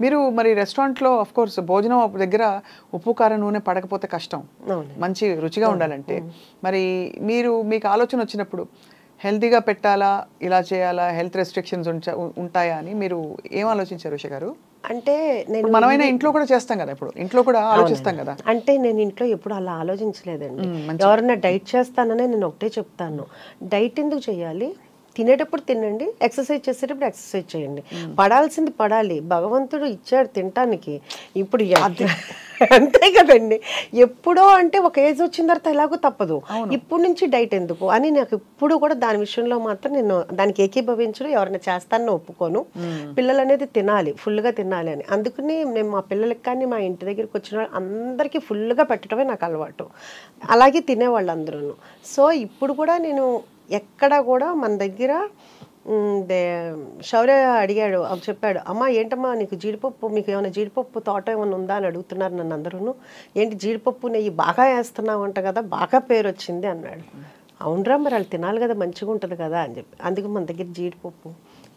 మీరు మరి రెస్టారెంట్లో ఆఫ్ కోర్స్ భోజనం దగ్గర ఉప్పు కారం నూనె పడకపోతే కష్టం, మంచి రుచిగా ఉండాలంటే. మరి మీకు ఆలోచన వచ్చినప్పుడు హెల్తీగా పెట్టాలా, ఇలా చేయాలా, హెల్త్ రెస్ట్రిక్షన్స్ ఉంటాయా అని మీరు ఏం ఆలోచించారు ఉష గారు? అంటే నేను మనమైనా ఇంట్లో కూడా చేస్తాం కదా, ఇప్పుడు ఇంట్లో కూడా ఆలోచిస్తాం కదా. అంటే నేను ఇంట్లో ఎప్పుడు అలా ఆలోచించలేదండి. ఎవరన్నా డైట్ చేస్తాననే నేను ఒకటే చెప్తాను, డైట్ ఎందుకు చేయాలి, తినేటప్పుడు తినండి, ఎక్సర్సైజ్ చేసేటప్పుడు ఎక్సర్సైజ్ చేయండి. పడాల్సింది పడాలి, భగవంతుడు ఇచ్చాడు తినటానికి. ఇప్పుడు అంతే కదండి. ఎప్పుడో అంటే ఒక ఏజ్ వచ్చిన తర్వాత ఎలాగో తప్పదు, ఇప్పుడు నుంచి డైట్ ఎందుకు అని నాకు ఇప్పుడు కూడా దాని విషయంలో మాత్రం నేను దానికి ఏకీభవించడం, ఎవరైనా చేస్తానని ఒప్పుకోను. పిల్లలు అనేది తినాలి, ఫుల్గా తినాలి అని. అందుకని నేను మా పిల్లలకి కానీ మా ఇంటి దగ్గరికి వచ్చిన అందరికీ ఫుల్గా పెట్టడమే నాకు అలవాటు. అలాగే తినేవాళ్ళు అందరూ. సో ఇప్పుడు కూడా నేను ఎక్కడ కూడా మన దగ్గర శౌర్య అడిగాడు, చెప్పాడు, అమ్మ ఏంటమ్మా నీకు జీడిపప్పు, మీకు ఏమైనా జీడిపప్పు తోట ఏమైనా ఉందా అని అడుగుతున్నారు నన్ను అందరూ. ఏంటి జీడిపప్పు నెయ్యి బాగా వేస్తున్నావు అంట కదా, బాగా పేరు వచ్చింది అన్నాడు. అవునరా, మరి వాళ్ళు తినాలి కదా, మంచిగా ఉంటుంది కదా అని చెప్పి. అందుకే మన దగ్గర జీడిపప్పు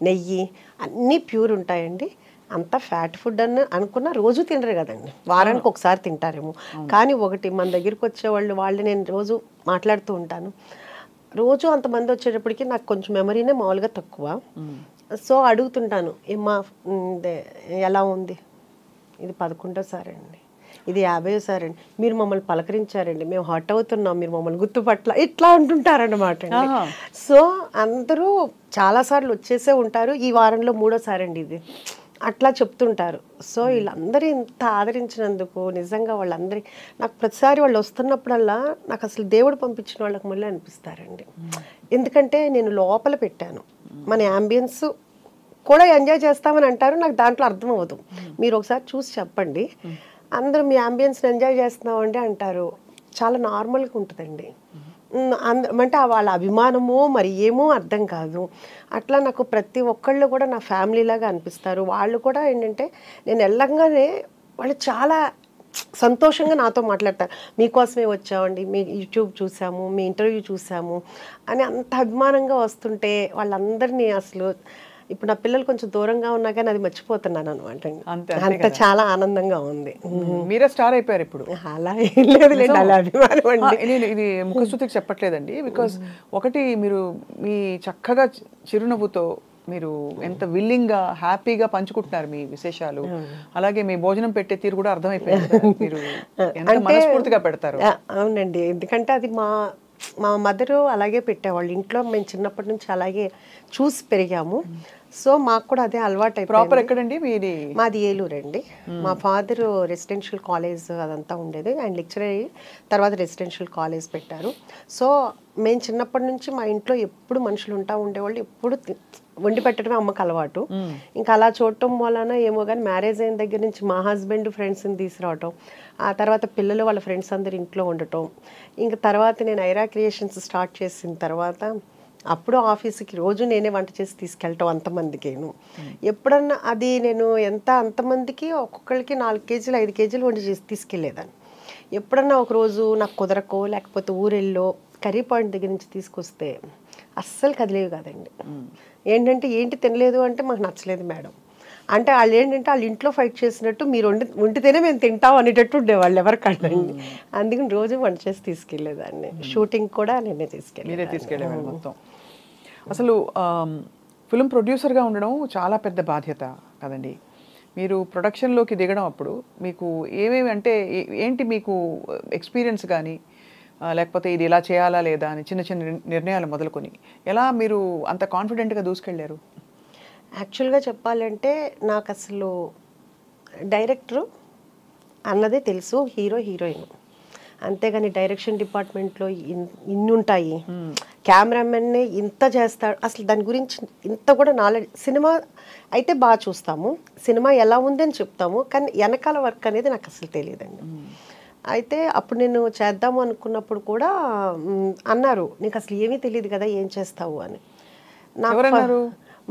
నెయ్యి అన్నీ ప్యూర్ ఉంటాయండి. అంత ఫ్యాట్ ఫుడ్ అని అనుకున్న రోజు తినరు కదండి, వారానికి ఒకసారి తింటారేమో. కానీ ఒకటి మన దగ్గరికి వచ్చేవాళ్ళు నేను రోజు మాట్లాడుతూ ఉంటాను. రోజు అంతమంది వచ్చేటప్పటికి నాకు కొంచెం మెమరీనే మామూలుగా తక్కువ. సో అడుగుతుంటాను, ఏమ్మా ఎలా ఉంది, ఇది 11వ అండి, ఇది 50వ అండి, మీరు మమ్మల్ని పలకరించారండి, మేము హర్ట్ అవుతున్నాం, మీరు మమ్మల్ని గుర్తుపట్ల, ఇట్లా అంటుంటారన్నమాట. సో అందరూ చాలాసార్లు వచ్చేసే ఉంటారు, ఈ వారంలో 3వ అండి ఇది, అట్లా చెప్తుంటారు. సో వీళ్ళందరూ ఇంత ఆదరించినందుకు నిజంగా వాళ్ళందరి నాకు ప్రతిసారి వాళ్ళు వస్తున్నప్పుడల్లా నాకు అసలు దేవుడు పంపించిన వాళ్ళకి మళ్ళీ అనిపిస్తారండి. ఎందుకంటే నేను లోపల పెట్టాను, మన యాంబియన్స్ కూడా ఎంజాయ్ చేస్తామని అంటారు, నాకు దాంట్లో అర్థం అవ్వదు. మీరు ఒకసారి చూసి చెప్పండి, అందరూ మీ యాంబియన్స్ని ఎంజాయ్ చేస్తున్నామండి అంటారు, చాలా నార్మల్గా ఉంటుందండి. అంటే వాళ్ళ అభిమానమో మరి ఏమో అర్థం కాదు. అట్లా నాకు ప్రతి ఒక్కళ్ళు కూడా నా ఫ్యామిలీలాగా అనిపిస్తారు. వాళ్ళు కూడా ఏంటంటే నేను వెళ్ళంగానే వాళ్ళు చాలా సంతోషంగా నాతో మాట్లాడతారు, మీకోసమే వచ్చామండి, మీ యూట్యూబ్ చూసాము, మీ ఇంటర్వ్యూ చూసాము అని అంత అభిమానంగా వస్తుంటే వాళ్ళందరినీ అసలు ఇప్పుడు నా పిల్లలు కొంచెం దూరంగా ఉన్నా కానీ అది మర్చిపోతున్నాను అనమాట. అంత చాలా ఆనందంగా ఉంది. మీరే స్టార్ అయిపోయారు ఇప్పుడు. అలా ఏం లేదు, అలా అభిమానం అండి. ఇది ముఖస్తుతికి చెప్పట్లేదండి. బికాస్ ఒకటి మీరు మీ చక్కగా చిరునవ్వుతో మీరు ఎంత విల్లింగ్గా హ్యాపీగా పంచుకుంటున్నారు మీ విశేషాలు, అలాగే మీ భోజనం పెట్టే తీరు కూడా అర్థమైపోయింది, మీరు ఎంత మనస్ఫూర్తిగా పెడతారు. అవునండి, ఎందుకంటే అది మా మదరు అలాగే పెట్టేవాళ్ళు ఇంట్లో, మేము చిన్నప్పటి నుంచి అలాగే చూసి పెరిగాము. సో మాకు కూడా అదే అలవాటు అయిపోయింది. ప్రాపర్ ఎక్కడండి మీది? మాది ఏలూరు అండి. మా ఫాదర్ రెసిడెన్షియల్ కాలేజ్ అదంతా ఉండేది, ఆయన లెక్చరర్ అయ్యి తర్వాత రెసిడెన్షియల్ కాలేజ్ పెట్టారు. సో మేము చిన్నప్పటి నుంచి మా ఇంట్లో ఎప్పుడు మనుషులు ఉండేవాళ్ళు, ఎప్పుడు వండి పెట్టడమే అమ్మకు అలవాటు. ఇంకా అలా చూడటం వలన ఏమో కానీ మ్యారేజ్ అయిన దగ్గర నుంచి మా హస్బెండ్ ఫ్రెండ్స్ని తీసుకురావటం, ఆ తర్వాత పిల్లలు వాళ్ళ ఫ్రెండ్స్ అందరు ఇంట్లో ఉండటం, ఇంకా తర్వాత నేను ఐరా క్రియేషన్స్ స్టార్ట్ చేసిన తర్వాత అప్పుడు ఆఫీస్కి రోజు నేనే వంట చేసి తీసుకెళ్ళటం అంతమందికేను. ఎప్పుడన్నా అది నేను అంతమందికి ఒక్కొక్కరికి 4 కేజీలు 5 కేజీలు వండి చేసి తీసుకెళ్ళేదాన్ని. ఎప్పుడన్నా ఒకరోజు నాకు కుదరకో లేకపోతే ఊరెళ్ళో కర్రీ పాయింట్ దగ్గర నుంచి తీసుకొస్తే అస్సలు కదిలేవి కాదండి. ఏంటి తినలేదు అంటే మాకు నచ్చలేదు మేడం అంటే, వాళ్ళు ఏంటంటే వాళ్ళ ఇంట్లో ఫైట్ చేసినట్టు మీరు వండితేనే మేము తింటాం అనేటట్టు ఉండేవాళ్ళు ఎవరికండి. అందుకని రోజు వంట చేసి తీసుకెళ్ళేదాన్ని. షూటింగ్ కూడా మీరే తీసుకెళ్ళేవాళ్ళు మొత్తం. అసలు ఫిల్మ్ ప్రొడ్యూసర్గా ఉండడం చాలా పెద్ద బాధ్యత కదండి. మీరు ప్రొడక్షన్లోకి దిగడం అప్పుడు మీకు ఏమేమి అంటే ఏంటి మీకు ఎక్స్పీరియన్స్ కానీ, లేకపోతే ఇది ఇలా చేయాలా లేదా అని చిన్న చిన్న నిర్ణయాలు మొదలుకొని ఎలా మీరు అంత కాన్ఫిడెంట్గా దూసుకెళ్ళారు? యాక్చువల్గా చెప్పాలంటే నాకు అసలు డైరెక్టరు అన్నదే తెలుసు, హీరో హీరోయిన్, అంతేగాని డైరెక్షన్ డిపార్ట్మెంట్లో ఇన్ని ఉంటాయి, కెమెరామెన్నే ఇంత చేస్తాడు, అసలు దాని గురించి ఇంత కూడా నాలెడ్జ్. సినిమా అయితే బాగా చూస్తాము, సినిమా ఎలా ఉందని చెప్తాము, కానీ వెనకాల వర్క్ అనేది నాకు అసలు తెలియదండి. అయితే అప్పుడు నేను చేద్దాము అనుకున్నప్పుడు కూడా అన్నారు, నీకు అసలు ఏమీ తెలియదు కదా, ఏం చేస్తావు అని. నాకు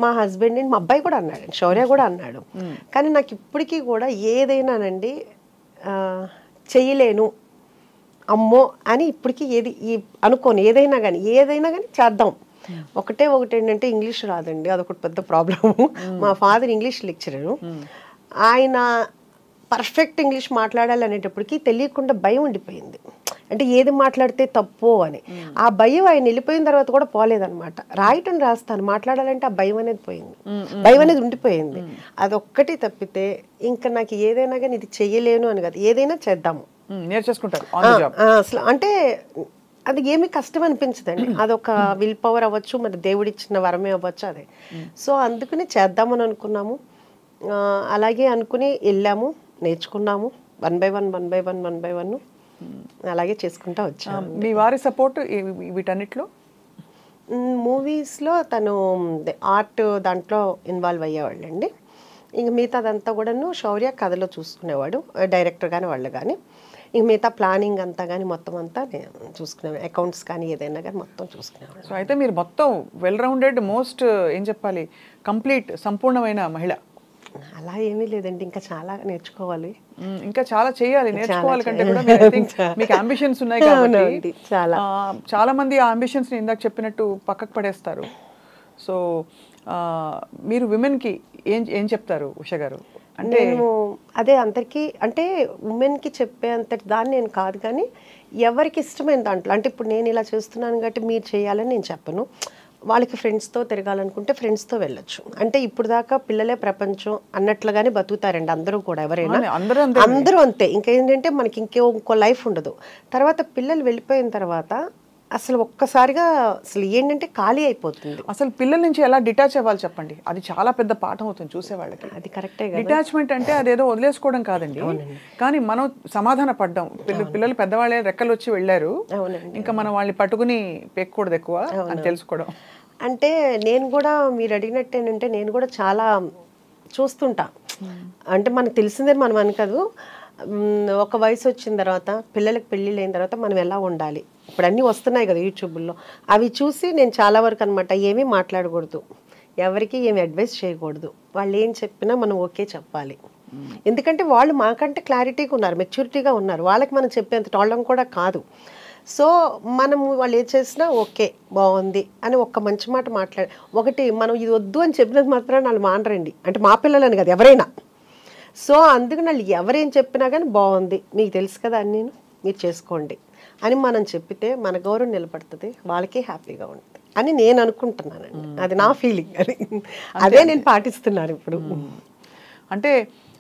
మా హస్బెండ్ మా అబ్బాయి కూడా అన్నాడు, శౌర్య కూడా అన్నాడు. కానీ నాకు ఇప్పటికీ కూడా ఏదైనానండి చెయ్యలేను అమ్మో అని ఇప్పటికీ అనుకోను. ఏదైనా కానీ చేద్దాం ఒకటి ఏంటంటే ఇంగ్లీష్ రాదండి, అదొకటి పెద్ద ప్రాబ్లము. మా ఫాదర్ ఇంగ్లీష్ లెక్చరరు. ఆయన పర్ఫెక్ట్ ఇంగ్లీష్ మాట్లాడాలి అనేటప్పటికి తెలియకుండా భయం ఉండిపోయింది, అంటే ఏది మాట్లాడితే తప్పు అని. ఆ భయం ఆయన వెళ్ళిపోయిన తర్వాత కూడా పోలేదన్నమాట. రాయటం రాస్తాను, మాట్లాడాలంటే ఆ భయం అనేది పోయింది, భయం అనేది ఉండిపోయింది. అదొక్కటి తప్పితే ఇంకా నాకు ఏదైనా కానీ ఇది చెయ్యలేను అని కాదు, ఏదైనా చేద్దాము నేర్చేసుకుంటారు. అసలు అంటే అది ఏమీ కష్టం అనిపించదండి, అదొక విల్ పవర్ అవ్వచ్చు, మరి దేవుడిచ్చిన వరమే అవ్వచ్చు అదే. సో అందుకని చేద్దామని అనుకున్నాము, అలాగే అనుకుని వెళ్ళాము, నేర్చుకున్నాము, 1 by 1 అలాగే చేసుకుంటా వచ్చాము. మీ వారి సపోర్ట్ వీటన్నిటిలో? మూవీస్లో తను ఆర్ట్ దాంట్లో ఇన్వాల్వ్ అయ్యేవాళ్ళండి. ఇంక మిగతాదంతా కూడాను శౌర్య కథలో చూసుకునేవాడు, డైరెక్టర్ కానీ వాళ్ళు కానీ. ఇంక మిగతా ప్లానింగ్ అంతా కానీ మొత్తం అంతా నేను చూసుకునేవాడు, అకౌంట్స్ కానీ ఏదైనా కానీ మొత్తం చూసుకునేవాడు. సో అయితే మీరు మొత్తం వెల్ రౌండెడ్, మోస్ట్ ఏం చెప్పాలి, కంప్లీట్ సంపూర్ణమైన మహిళ. అలా ఏమీ లేదండి, ఇంకా చాలా నేర్చుకోవాలి, ఇంకా చాలా చేయాలి. నేర్చుకోవాలి కంటే కూడా మీకు అంబిషన్స్ ఉన్నాయి కాబట్టి చాలా మంది ఆ అంబిషన్స్ ని ఇందాక చెప్పినట్టు పక్కకు పడేస్తారు. సో మీరు విమెన్కి ఏం చెప్తారు ఉషా గారు? అంటే నేను అదే అందరికీ, అంటే ఉమెన్కి చెప్పే అంతటి దాన్ని నేను కాదు, కానీ ఎవరికి ఇష్టమైన దాంట్లో, అంటే ఇప్పుడు నేను ఇలా చేస్తున్నాను కాబట్టి మీరు చేయాలని నేను చెప్పను. వాళ్ళకి ఫ్రెండ్స్తో తిరగాలనుకుంటే ఫ్రెండ్స్తో వెళ్ళొచ్చు. అంటే ఇప్పుడు దాకా పిల్లలే ప్రపంచం అన్నట్లుగానే బతుకుతారండి అందరూ కూడా, ఎవరైనా అందరూ అంతే. ఇంకేంటంటే మనకి ఇంకో లైఫ్ ఉండదు. తర్వాత పిల్లలు వెళ్ళిపోయిన తర్వాత అసలు ఒక్కసారిగా అసలు ఏంటంటే ఖాళీ అయిపోతుంది. అసలు పిల్లల నుంచి ఎలా డిటాచ్ అవ్వాలి చెప్పండి, అది చాలా పెద్ద పాఠం అవుతుంది చూసేవాళ్ళకి. అది కరెక్టే. డిటాచ్మెంట్ అంటే అదేదో వదిలేసుకోవడం కాదండి, కానీ మనం సమాధాన పడ్డాం. పిల్లలు పెద్దవాళ్ళే రెక్కలు వచ్చి వెళ్ళారు, ఇంకా మనం వాళ్ళని పట్టుకుని పెక్కకూడదు ఎక్కువ అని తెలుసుకోవడం. అంటే నేను కూడా మీరు అడిగినట్టు ఏంటంటే నేను కూడా చాలా చూస్తుంటా. అంటే మనకు తెలిసిందని మనం అనుకోదు, ఒక వయసు వచ్చిన తర్వాత పిల్లలకు పెళ్ళిళ్ళు అయిన తర్వాత మనం ఎలా ఉండాలి, ఇప్పుడు అన్నీ వస్తున్నాయి కదా యూట్యూబ్లో, అవి చూసి నేను చాలా వరకు అనమాట ఏమీ మాట్లాడకూడదు, ఎవరికి ఏమి అడ్వైస్ చేయకూడదు, వాళ్ళు ఏం చెప్పినా మనం ఓకే చెప్పాలి. ఎందుకంటే వాళ్ళు మాకంటే క్లారిటీగా ఉన్నారు, మెచ్యూరిటీగా ఉన్నారు, వాళ్ళకి మనం చెప్పేంత టోళ్ళం కూడా కాదు. సో మనము వాళ్ళు ఏం చేసినా ఓకే బాగుంది అని ఒక్క మంచి మాట మాట్లాడి, ఒకటి మనం ఇది వద్దు అని చెప్పినంత మాత్రం వాళ్ళు మానరండి, అంటే మా పిల్లలని కదా ఎవరైనా. సో అందుకని వాళ్ళు ఎవరేం చెప్పినా కానీ బాగుంది, మీకు తెలుసు కదా అని నేను మీరు చేసుకోండి అని మనం చెప్పితే మన గౌరవం నిలబడుతుంది, వాళ్ళకే హ్యాపీగా ఉంటుంది అని నేను అనుకుంటున్నానండి. అది నా ఫీలింగ్, అదే నేను పాటిస్తున్నాను ఇప్పుడు. అంటే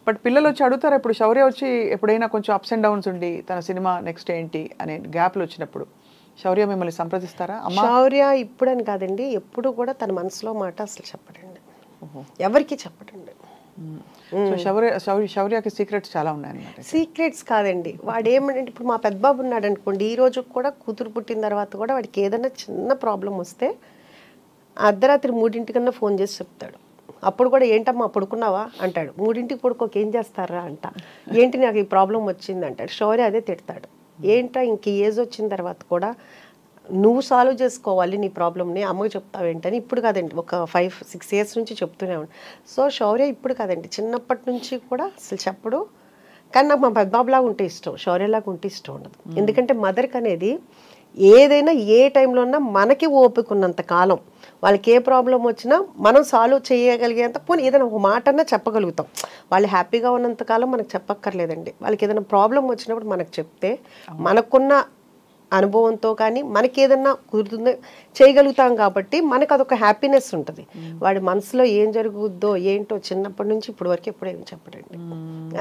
బట్ పిల్లలు వచ్చి అడుగుతారు, ఇప్పుడు శౌర్య వచ్చి ఎప్పుడైనా కొంచెం అప్స్ అండ్ డౌన్స్ ఉండి తన సినిమా నెక్స్ట్ ఏంటి అనే గ్యాప్లు వచ్చినప్పుడు శౌర్య మిమ్మల్ని సంప్రదిస్తారా? శౌర్య ఇప్పుడని కాదండి, ఎప్పుడు కూడా తన మనసులో మాట అసలు చెప్పడండి, ఎవరికి చెప్పడండి. శౌర్యకి సీక్రెట్స్ చాలా ఉన్నాయన్నమాట. సీక్రెట్స్ కాదండి, వాడు ఏమంటే ఇప్పుడు మా పెద్ద బాబు ఉన్నాడు అనుకోండి, ఈ రోజు కూడా కూతురు పుట్టిన తర్వాత కూడా వాడికి ఏదైనా చిన్న ప్రాబ్లం వస్తే అర్ధరాత్రి 3 ఫోన్ చేసి చెప్తాడు. అప్పుడు కూడా ఏంటమ్మా పడుకున్నావా అంటాడు, 3 పడుకోక ఏం చేస్తారా అంట, ఏంటి నాకు ఈ ప్రాబ్లం వచ్చింది అంటాడు. శౌర్య అదే తిడతాడు, ఏంటో ఇంక ఏజ్ వచ్చిన తర్వాత కూడా నువ్వు సాల్వ్ చేసుకోవాలి నీ ప్రాబ్లమ్ని, అమ్మకి చెప్తావేంటని. ఇప్పుడు కాదండి, ఒక 5-6 years నుంచి చెప్తూనే ఉన్నాను. సో శౌర్య ఇప్పుడు కాదండి, చిన్నప్పటి నుంచి కూడా అసలు చెప్పడు. కానీ నాకు మా పెద్దబాబులాగా ఉంటే ఇష్టం, శౌర్యలాగా ఉంటే ఇష్టం ఉండదు. ఎందుకంటే మదర్కి అనేది ఏదైనా ఏ టైంలో ఉన్నా మనకి ఓపిక ఉన్నంత కాలం వాళ్ళకి ఏ ప్రాబ్లం వచ్చినా మనం సాల్వ్ చేయగలిగేంత, పోనీ ఏదైనా ఒక మాట అన్నా చెప్పగలుగుతాం. వాళ్ళు హ్యాపీగా ఉన్నంత కాలం మనకు చెప్పక్కర్లేదండి. వాళ్ళకి ఏదైనా ప్రాబ్లం వచ్చినప్పుడు మనకు చెప్తే మనకున్న అనుభవంతో కానీ మనకి ఏదన్నా కుదురుతుందో చేయగలుగుతాం కాబట్టి మనకు అదొక హ్యాపీనెస్ ఉంటుంది. వాడి మనసులో ఏం జరుగుద్దో ఏంటో చిన్నప్పటి నుంచి ఇప్పటి వరకు ఎప్పుడేమి చెప్పడండి.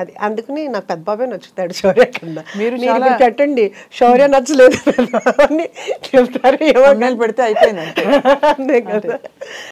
అది అందుకని నాకు పెద్ద బాబే నచ్చుతాడు శౌర్య కన్నా. మీరు పెట్టండి శౌర్య నచ్చలేదు అని చెప్తారు, ఏమో పెడితే అయిపోయింది అంతే కదా.